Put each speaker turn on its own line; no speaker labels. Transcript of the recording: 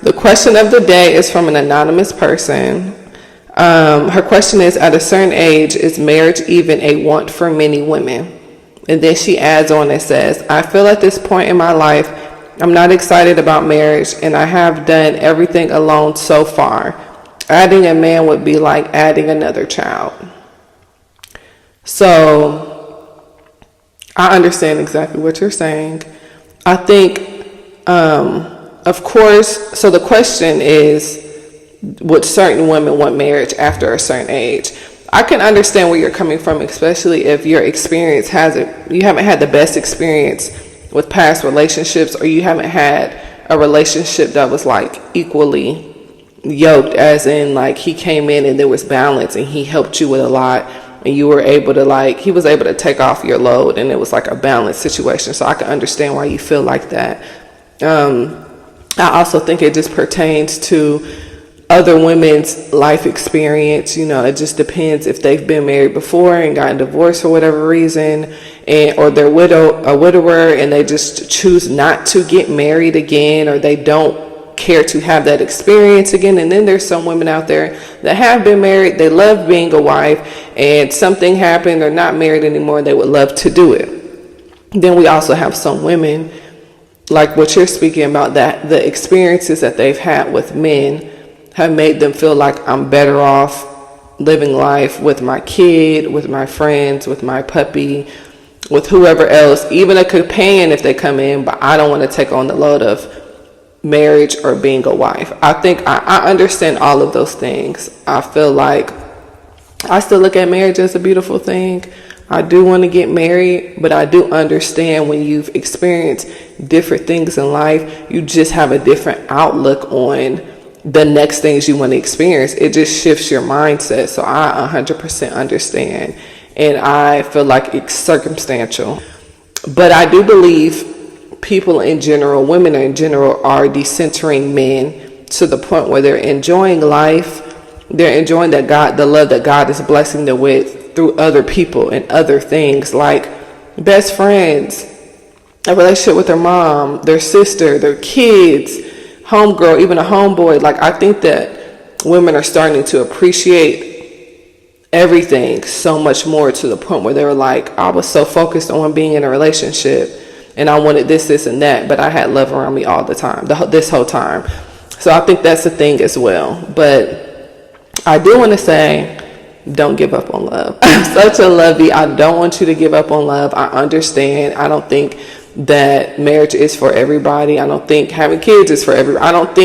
The question of the day is from an anonymous person. Her question is, at a certain age, is marriage even a want for many women? And then she adds on and says, I feel at this point in my life, I'm not excited about marriage, and I have done everything alone so far. Adding a man would be like adding another child. So I understand exactly what you're saying. I think, of course, so the question is, would certain women want marriage after a certain age? I can understand where you're coming from, especially if your experience you haven't had the best experience with past relationships, or you haven't had a relationship that was like equally yoked, as in like he came in and there was balance and he helped you with a lot, and you were able to he was able to take off your load, and it was like a balanced situation. So I can understand why you feel like that. I also think it just pertains to other women's life experience. It just depends if they've been married before and gotten divorced for whatever reason, or they're a widower and they just choose not to get married again, or they don't care to have that experience again. And then there's some women out there that have been married, they love being a wife, and something happened, they're not married anymore, they would love to do it. Then we also have some women, like what you're speaking about, that the experiences that they've had with men have made them feel like I'm better off living life with my kid, with my friends, with my puppy, with whoever else, even a companion if they come in, but I don't want to take on the load of marriage or being a wife. I think I understand all of those things. I feel like I still look at marriage as a beautiful thing. I do want to get married, but I do understand when you've experienced different things in life, you just have a different outlook on the next things you want to experience. It just shifts your mindset. So I 100% understand. And I feel like it's circumstantial. But I do believe people in general, women in general, are decentering men to the point where they're enjoying life. They're enjoying the love that God is blessing them with through other people and other things, like best friends, a relationship with their mom, their sister, their kids, homegirl, even a homeboy. I think that women are starting to appreciate everything so much more, to the point where they were like, I was so focused on being in a relationship and I wanted this and that, but I had love around me all the time, this whole time. So I think that's the thing as well. But I do want to say, don't give up on love. I'm such a lovey. I don't want you to give up on love. I understand. I don't think that marriage is for everybody. I don't think having kids is for everybody. I don't think